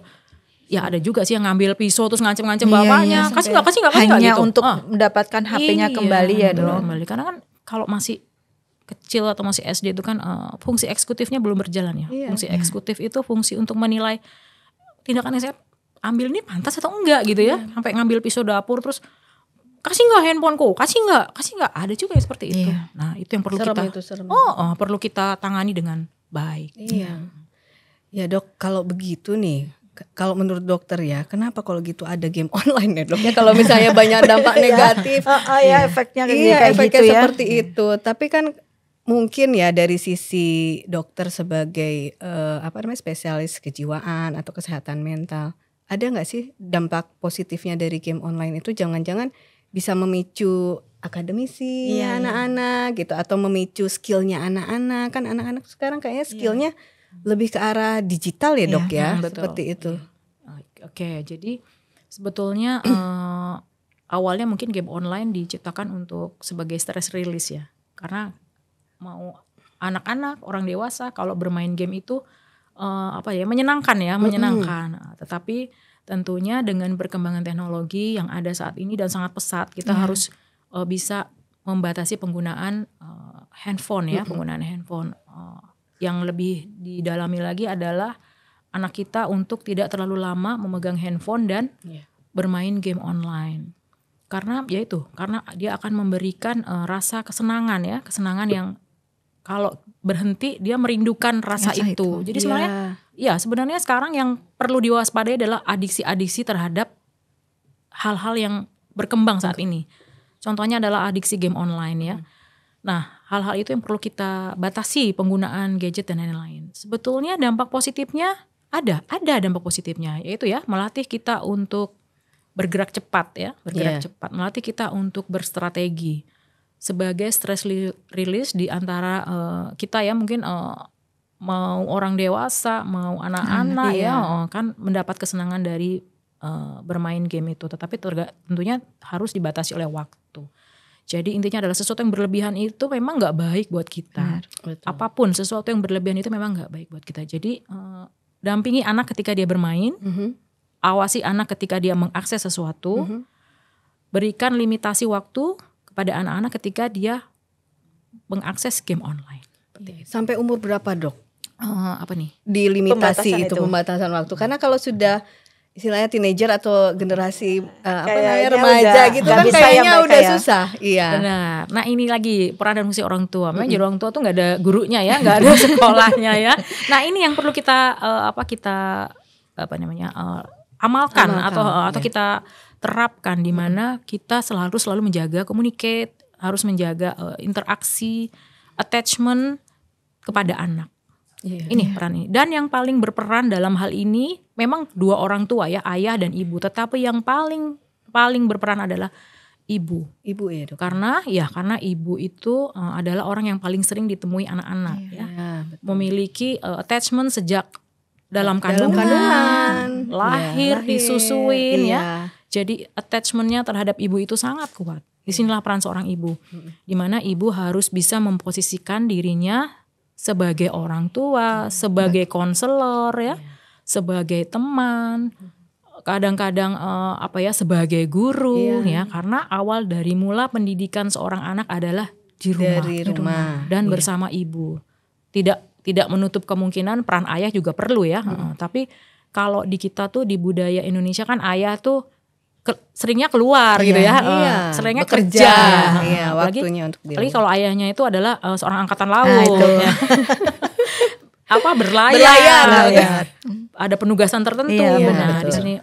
Speaker 1: ya ada juga sih yang ngambil pisau terus ngancem-ngancem bapaknya, kasih nggak
Speaker 5: hanya
Speaker 1: gitu.
Speaker 5: Untuk mendapatkan HP-nya kembali ya dong.
Speaker 1: Karena kan kalau masih kecil atau masih SD itu kan fungsi eksekutifnya belum berjalan ya. Fungsi eksekutif itu fungsi untuk menilai tindakan yang saya ambil ini pantas atau enggak gitu ya. Sampai ngambil pisau dapur terus kasih nggak handphoneku, kasih nggak, ada juga yang seperti itu. Nah itu yang perlu perlu kita tangani dengan baik.
Speaker 4: Ya dok, kalau begitu nih, kalau menurut dokter ya, kenapa kalau gitu ada game online ya dok? Ya kalau misalnya banyak dampak negatif,
Speaker 5: efeknya
Speaker 4: kayak
Speaker 5: efeknya
Speaker 4: gitu seperti itu. Tapi kan mungkin ya dari sisi dokter sebagai spesialis kejiwaan atau kesehatan mental, ada nggak sih dampak positifnya dari game online itu? Jangan-jangan bisa memicu akademisi anak-anak gitu, atau memicu skillnya anak-anak. Kan anak-anak sekarang kayaknya skillnya lebih ke arah digital ya dok ya, seperti itu.
Speaker 1: Oke, jadi sebetulnya awalnya mungkin game online diciptakan untuk sebagai stress release ya, karena mau anak-anak, orang dewasa kalau bermain game itu menyenangkan ya, menyenangkan. Tetapi tentunya dengan perkembangan teknologi yang ada saat ini dan sangat pesat, kita harus bisa membatasi penggunaan handphone ya, penggunaan handphone. Yang lebih didalami lagi adalah anak kita untuk tidak terlalu lama memegang handphone dan bermain game online. Karena dia akan memberikan rasa kesenangan ya, kesenangan yang kalau berhenti dia merindukan rasa itu. Jadi sebenarnya sekarang yang perlu diwaspadai adalah adiksi-adiksi terhadap hal-hal yang berkembang saat ini. Contohnya adalah adiksi game online ya. Nah, hal-hal itu yang perlu kita batasi penggunaan gadget dan lain-lain. Sebetulnya dampak positifnya ada dampak positifnya, yaitu ya melatih kita untuk bergerak cepat ya, cepat, melatih kita untuk berstrategi sebagai stress release di antara kita ya, mungkin mau orang dewasa, mau anak-anak kan mendapat kesenangan dari bermain game itu, tetapi tentunya harus dibatasi oleh waktu. Jadi intinya adalah sesuatu yang berlebihan itu memang nggak baik buat kita. Apapun sesuatu yang berlebihan itu memang nggak baik buat kita. Jadi dampingi anak ketika dia bermain, awasi anak ketika dia mengakses sesuatu, berikan limitasi waktu kepada anak-anak ketika dia mengakses game online.
Speaker 4: Sampai umur berapa, Dok?
Speaker 1: Apa nih?
Speaker 4: Dilimitasi pembatasan waktu. Karena kalau sudah istilahnya teenager atau generasi remaja gitu kan kayaknya udah susah. Iya.
Speaker 1: Benar. Nah ini lagi peran dan fungsi orang tua. Memang jadi orang tua tuh nggak ada gurunya ya, nggak ada sekolahnya ya. Nah ini yang perlu kita amalkan atau kita terapkan, di mana kita selalu menjaga communicate, harus menjaga interaksi, attachment kepada anak. Ini peran ini. Dan yang paling berperan dalam hal ini memang dua orang tua ya, ayah dan ibu. Tetapi yang paling berperan adalah ibu. Ibu ya, Dok. Karena ibu itu adalah orang yang paling sering ditemui anak-anak memiliki attachment sejak dalam kandungan, lahir, disusuin ya. Jadi attachmentnya terhadap ibu itu sangat kuat. Disinilah peran seorang ibu, di mana ibu harus bisa memposisikan dirinya sebagai orang tua, sebagai konselor ya, sebagai teman, kadang-kadang sebagai guru ya, karena awal dari mula pendidikan seorang anak adalah di rumah dan bersama ibu. Tidak menutup kemungkinan peran ayah juga perlu ya, tapi kalau di kita tuh di budaya Indonesia kan ayah tuh seringnya keluar gitu ya, seringnya kerja,
Speaker 4: waktunya untuk
Speaker 1: apalagi kalau ayahnya itu adalah seorang angkatan laut, berlayar. Ada penugasan tertentu. Nah, di sini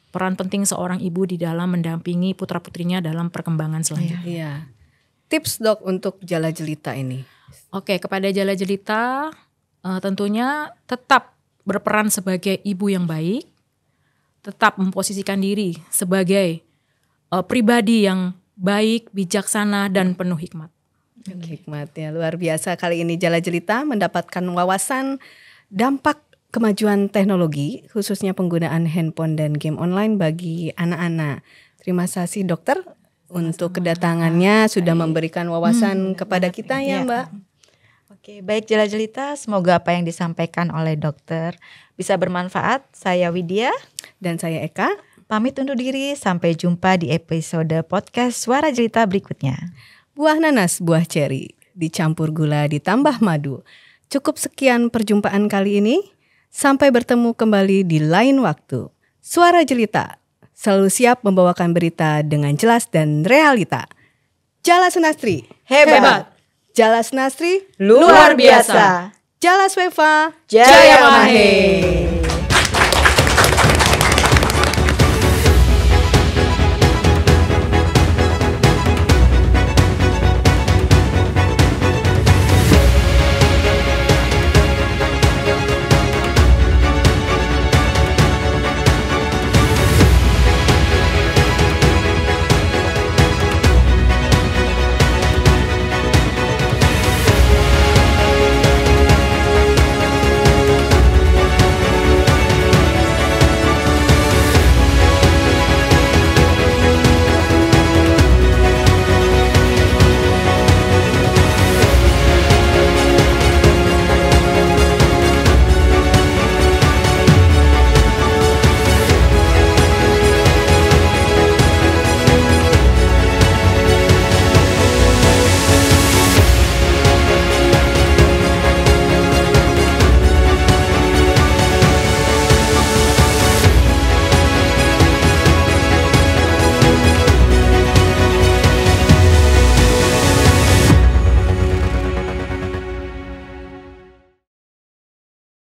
Speaker 1: peran penting seorang ibu di dalam mendampingi putra putrinya dalam perkembangan selanjutnya.
Speaker 4: Tips, Dok, untuk jala jelita ini.
Speaker 1: Oke, kepada jala jelita tentunya tetap berperan sebagai ibu yang baik. Tetap memposisikan diri sebagai pribadi yang baik, bijaksana, dan penuh hikmat.
Speaker 4: Hikmatnya luar biasa. Kali ini Jala Jelita mendapatkan wawasan dampak kemajuan teknologi, khususnya penggunaan handphone dan game online bagi anak-anak. Terima kasih, Dokter, untuk kedatangannya, sudah memberikan wawasan kepada kita ya, Mbak.
Speaker 5: Oke, baik Jala Jelita, semoga apa yang disampaikan oleh dokter bisa bermanfaat. Saya Widya
Speaker 4: dan saya Eka.
Speaker 5: Pamit undur diri, sampai jumpa di episode podcast Suara Jelita berikutnya.
Speaker 4: Buah nanas, buah ceri, dicampur gula ditambah madu. Cukup sekian perjumpaan kali ini. Sampai bertemu kembali di lain waktu. Suara Jelita selalu siap membawakan berita dengan jelas dan realita. Jala Sunastri,
Speaker 5: hebat.
Speaker 4: Jala Sunastri,
Speaker 5: luar biasa.
Speaker 4: Jala Sweva,
Speaker 5: Jaya Mahe.